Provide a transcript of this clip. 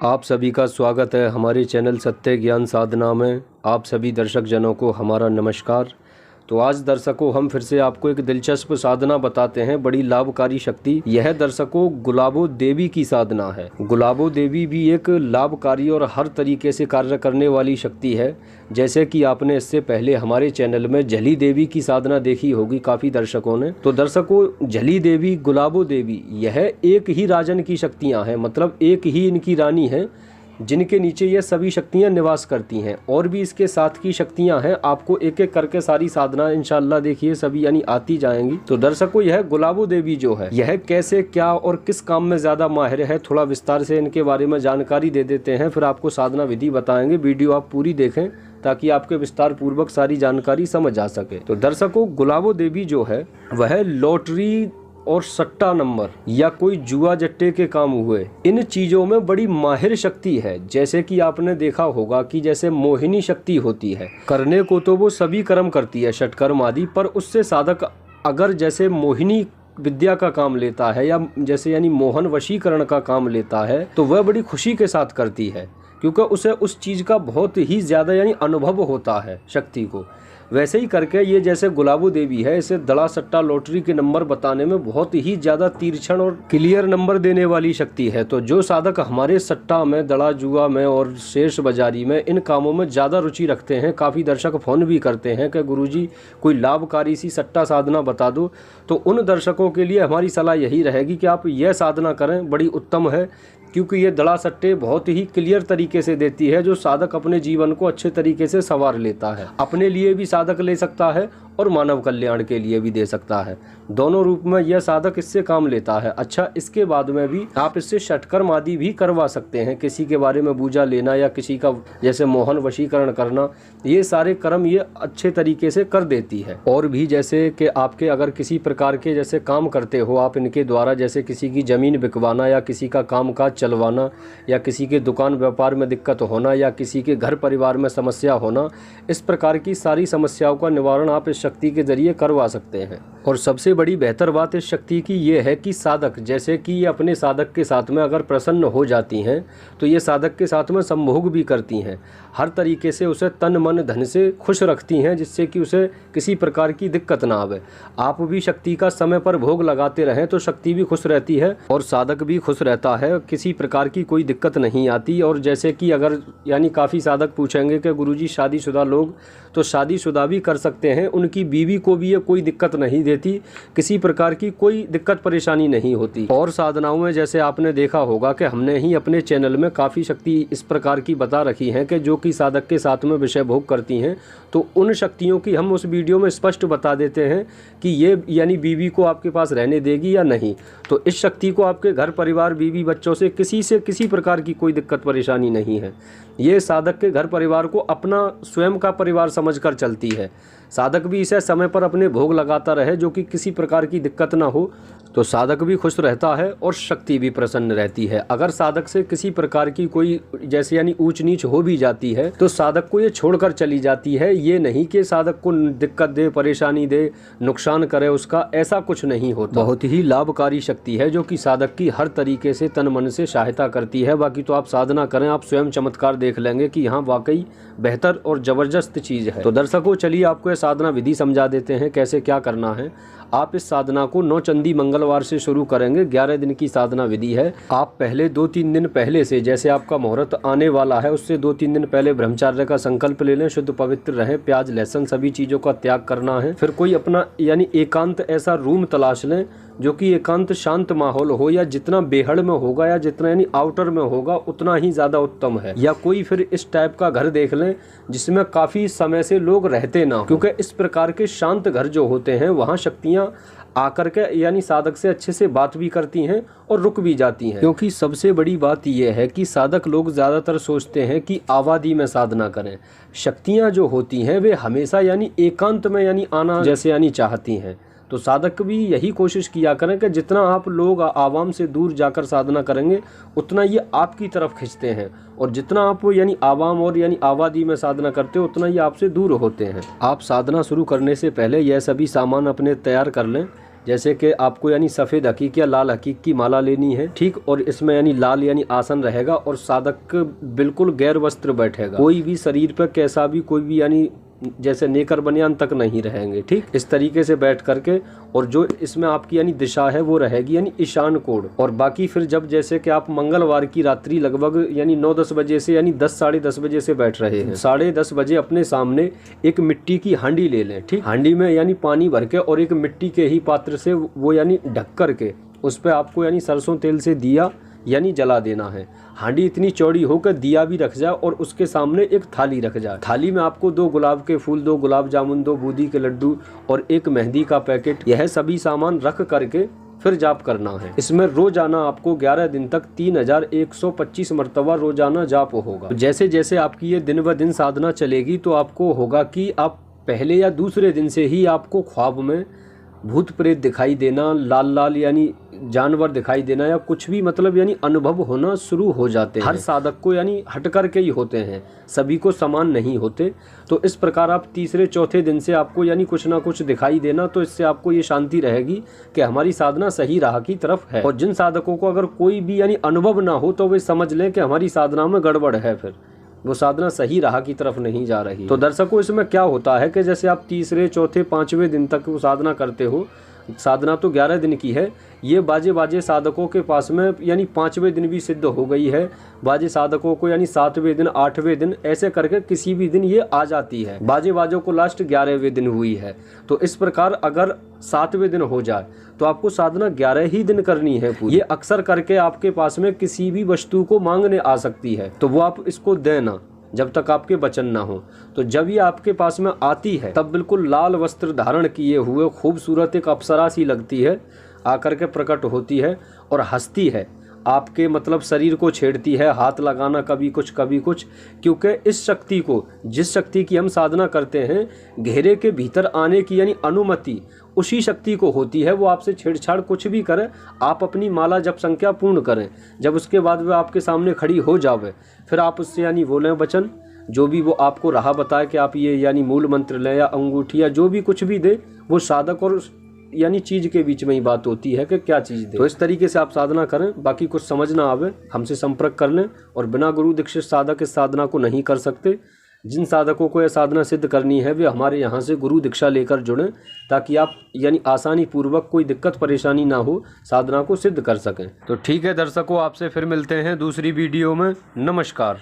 आप सभी का स्वागत है हमारे चैनल सत्य ज्ञान साधना में। आप सभी दर्शक जनों को हमारा नमस्कार। तो आज दर्शकों हम फिर से आपको एक दिलचस्प साधना बताते हैं, बड़ी लाभकारी शक्ति। यह दर्शकों गुलाबो देवी की साधना है। गुलाबो देवी भी एक लाभकारी और हर तरीके से कार्य करने वाली शक्ति है। जैसे कि आपने इससे पहले हमारे चैनल में झली देवी की साधना देखी होगी काफ़ी दर्शकों ने। तो दर्शकों झली देवी, गुलाबो देवी यह एक ही राजन की शक्तियाँ हैं, मतलब एक ही इनकी रानी है जिनके नीचे ये सभी शक्तियां निवास करती हैं। और भी इसके साथ की शक्तियां हैं, आपको एक एक करके सारी साधना इंशाल्लाह देखिए सभी यानी आती जाएंगी। तो दर्शकों यह गुलाबो देवी जो है यह कैसे, क्या और किस काम में ज्यादा माहिर है, थोड़ा विस्तार से इनके बारे में जानकारी दे देते हैं, फिर आपको साधना विधि बताएंगे। वीडियो आप पूरी देखें ताकि आपके विस्तार पूर्वक सारी जानकारी समझ आ सके। तो दर्शकों गुलाबो देवी जो है वह लॉटरी और सट्टा नंबर या कोई जुआ जट्टे के काम हुए इन चीजों में बड़ी माहिर शक्ति है। जैसे कि आपने देखा होगा कि जैसे मोहिनी शक्ति होती है, करने को तो वो सभी कर्म करती है, षटकर्म आदि, पर उससे साधक अगर जैसे मोहिनी विद्या का काम लेता है या जैसे यानी मोहन वशीकरण का काम लेता है तो वह बड़ी खुशी के साथ करती है, क्योंकि उसे उस चीज का बहुत ही ज्यादा यानी अनुभव होता है शक्ति को। वैसे ही करके ये जैसे गुलाबो देवी है, इसे दड़ा सट्टा लॉटरी के नंबर बताने में बहुत ही ज्यादा तीक्ष्ण और क्लियर नंबर देने वाली शक्ति है। तो जो साधक हमारे सट्टा में, दड़ा जुआ में और शेष बाजारी में इन कामों में ज्यादा रुचि रखते हैं, काफी दर्शक फोन भी करते हैं कि गुरुजी कोई लाभकारी सी सट्टा साधना बता दो, तो उन दर्शकों के लिए हमारी सलाह यही रहेगी कि आप यह साधना करें, बड़ी उत्तम है। क्योंकि ये दड़ा सट्टे बहुत ही क्लियर तरीके से देती है, जो साधक अपने जीवन को अच्छे तरीके से संवार लेता है। अपने लिए भी साधक ले सकता है और मानव कल्याण के लिए भी दे सकता है, दोनों रूप में यह साधक इससे काम लेता है। अच्छा, इसके बाद में भी आप इससे षटकर्म आदि भी करवा सकते हैं, किसी के बारे में बूझा लेना या किसी का जैसे मोहन वशीकरण करना, ये सारे कर्म ये अच्छे तरीके से कर देती है। और भी जैसे कि आपके अगर किसी प्रकार के जैसे काम करते हो आप इनके द्वारा, जैसे किसी की जमीन बिकवाना या किसी का काम काज चलवाना या किसी के दुकान व्यापार में दिक्कत होना या किसी के घर परिवार में समस्या होना, इस प्रकार की सारी समस्याओं का निवारण आप इस शक्ति के जरिए करवा सकते हैं। और सबसे बड़ी बेहतर बात इस शक्ति की ये है कि साधक जैसे कि ये अपने साधक के साथ में अगर प्रसन्न हो जाती हैं तो ये साधक के साथ में संभोग भी करती हैं, हर तरीके से उसे तन मन धन से खुश रखती हैं, जिससे कि उसे किसी प्रकार की दिक्कत ना आवे। आप भी शक्ति का समय पर भोग लगाते रहें तो शक्ति भी खुश रहती है और साधक भी खुश रहता है, किसी प्रकार की कोई दिक्कत नहीं आती। और जैसे कि अगर यानी काफ़ी साधक पूछेंगे कि गुरुजी शादीशुदा लोग, तो शादीशुदा भी कर सकते हैं, उनकी बीवी को भी ये कोई दिक्कत नहीं देती, किसी प्रकार की कोई दिक्कत परेशानी नहीं होती। और साधनाओं में जैसे आपने देखा होगा कि हमने ही अपने चैनल में काफ़ी शक्ति इस प्रकार की बता रखी हैं कि जो कि साधक के साथ में विषय भोग करती हैं, तो उन शक्तियों की हम उस वीडियो में स्पष्ट बता देते हैं कि ये यानी बीवी को आपके पास रहने देगी या नहीं। तो इस शक्ति को आपके घर परिवार, बीवी बच्चों से किसी प्रकार की कोई दिक्कत परेशानी नहीं है। ये साधक के घर परिवार को अपना स्वयं का परिवार समझकर चलती है। साधक भी इसे समय पर अपने भोग लगाता रहे, जो कि किसी प्रकार की दिक्कत ना हो, तो साधक भी खुश रहता है और शक्ति भी प्रसन्न रहती है। अगर साधक से किसी प्रकार की कोई जैसे यानी ऊंच नीच हो भी जाती है तो साधक को ये छोड़कर चली जाती है। ये नहीं कि साधक को दिक्कत दे, परेशानी दे, नुकसान करे उसका, ऐसा कुछ नहीं होता। बहुत ही लाभकारी शक्ति है जो कि साधक की हर तरीके से तन मन से सहायता करती है। बाकी तो आप साधना करें, आप स्वयं चमत्कार देख लेंगे कि यहाँ वाकई बेहतर और जबरदस्त चीज है। तो दर्शकों चलिए आपको साधना विधि समझा देते हैं कैसे क्या करना है। आप इस साधना को 9 चंदी मंगलवार से शुरू करेंगे। 11 दिन की साधना विधि है। आप पहले 2-3 दिन पहले से, जैसे आपका मुहूर्त आने वाला है उससे 2-3 दिन पहले ब्रह्मचार्य का संकल्प ले लें, शुद्ध पवित्र रहें, प्याज लहसुन सभी चीज़ों का त्याग करना है। फिर कोई अपना यानी एकांत ऐसा रूम तलाश लें जो कि एकांत शांत माहौल हो, या जितना बेहड़ में होगा या जितना यानी आउटर में होगा उतना ही ज़्यादा उत्तम है। या कोई फिर इस टाइप का घर देख लें जिसमें काफ़ी समय से लोग रहते ना हो, क्योंकि इस प्रकार के शांत घर जो होते हैं वहाँ शक्तियाँ आकर के यानी साधक से अच्छे से बात भी करती हैं और रुक भी जाती हैं। क्योंकि सबसे बड़ी बात यह है कि साधक लोग ज़्यादातर सोचते हैं कि आबादी में साधना करें। शक्तियाँ जो होती हैं वे हमेशा यानी एकांत में यानी आना जैसे यानी चाहती हैं। तो साधक भी यही कोशिश किया करें कि जितना आप लोग आवाम से दूर जाकर साधना करेंगे उतना ये आपकी तरफ खींचते हैं, और जितना आप यानी आवाम और यानी आबादी में साधना करते हो उतना ये आपसे दूर होते हैं। आप साधना शुरू करने से पहले यह सभी सामान अपने तैयार कर लें। जैसे कि आपको यानी सफ़ेद हकीक या लाल हकीक की माला लेनी है, ठीक। और इसमें यानी लाल यानी आसन रहेगा और साधक बिल्कुल गैर वस्त्र बैठेगा, कोई भी शरीर पर कैसा भी कोई भी यानी जैसे नेकर बनियान तक नहीं रहेंगे, ठीक। इस तरीके से बैठ करके, और जो इसमें आपकी यानी दिशा है वो रहेगी यानी ईशान कोण। और बाकी फिर जब जैसे कि आप मंगलवार की रात्रि लगभग यानी 9-10 बजे से यानी 10 साढ़े 10 बजे से बैठ रहे हैं, 10:30 बजे अपने सामने एक मिट्टी की हांडी ले लें, ठीक। हांडी में यानी पानी भर के और एक मिट्टी के ही पात्र से वो यानी ढक करके उस पर आपको यानी सरसों तेल से दिया यानी जला देना है। हांडी इतनी चौड़ी होकर दिया भी रख जाए और उसके सामने एक थाली रख जाए। थाली में आपको 2 गुलाब के फूल, 2 गुलाब जामुन, 2 बूंदी के लड्डू और 1 मेहंदी का पैकेट, यह सभी सामान रख करके फिर जाप करना है। इसमें रोजाना आपको 11 दिन तक 3125 मरतबा रोजाना जाप होगा। जैसे जैसे आपकी ये दिन ब दिन साधना चलेगी तो आपको होगा कि आप पहले या दूसरे दिन से ही आपको ख्वाब में भूत प्रेत दिखाई देना, लाल लाल यानी जानवर दिखाई देना या कुछ भी मतलब यानी अनुभव होना शुरू हो जाते हैं। हर साधक को यानी हट करके ही होते हैं, सभी को समान नहीं होते। तो इस प्रकार आप तीसरे चौथे दिन से आपको यानी कुछ ना कुछ दिखाई देना, तो इससे आपको ये शांति रहेगी कि हमारी साधना सही राह की तरफ है। और जिन साधकों को अगर कोई भी यानी अनुभव ना हो तो वे समझ लें कि हमारी साधना में गड़बड़ है, फिर वो साधना सही राह की तरफ नहीं जा रही। तो दर्शकों, इसमें क्या होता है कि जैसे आप तीसरे चौथे पांचवें दिन तक वो साधना करते हो, साधना तो 11 दिन की है, ये बाजे साधकों के पास में यानी 5वें दिन भी सिद्ध हो गई है। बाजे साधकों को यानी 7वें दिन 8वें दिन ऐसे करके किसी भी दिन ये आ जाती है। बाजों को लास्ट 11वें दिन हुई है। तो इस प्रकार अगर 7वें दिन हो जाए तो आपको साधना 11 ही दिन करनी है पूरी। ये अक्सर करके आपके पास में किसी भी वस्तु को मांगने आ सकती है, तो वो आप इसको देना जब तक आपके वचन ना हो। तो जब ये आपके पास में आती है तब बिल्कुल लाल वस्त्र धारण किए हुए खूबसूरत एक अप्सरा सी लगती है, आकर के प्रकट होती है और हंसती है, आपके मतलब शरीर को छेड़ती है, हाथ लगाना कभी कुछ, क्योंकि इस शक्ति को, जिस शक्ति की हम साधना करते हैं, घेरे के भीतर आने की यानी अनुमति उसी शक्ति को होती है। वो आपसे छेड़छाड़ कुछ भी करे, आप अपनी माला जप संख्या पूर्ण करें, जब उसके बाद वो आपके सामने खड़ी हो जावे, फिर आप उससे यानी बोलें वचन, जो भी वो आपको राह बताए कि आप ये यानी मूल मंत्र लें या अंगूठी या जो भी कुछ भी दे, वो साधक और यानी चीज के बीच में ही बात होती है कि क्या चीज दे। तो इस तरीके से आप साधना करें। बाकी कुछ समझ ना आवे हमसे संपर्क कर लें। और बिना गुरु दीक्षित साधक इस साधना को नहीं कर सकते। जिन साधकों को यह साधना सिद्ध करनी है वे हमारे यहाँ से गुरु दीक्षा लेकर जुड़ें, ताकि आप यानी आसानी पूर्वक कोई दिक्कत परेशानी ना हो, साधना को सिद्ध कर सकें। तो ठीक है दर्शकों, आपसे फिर मिलते हैं दूसरी वीडियो में। नमस्कार।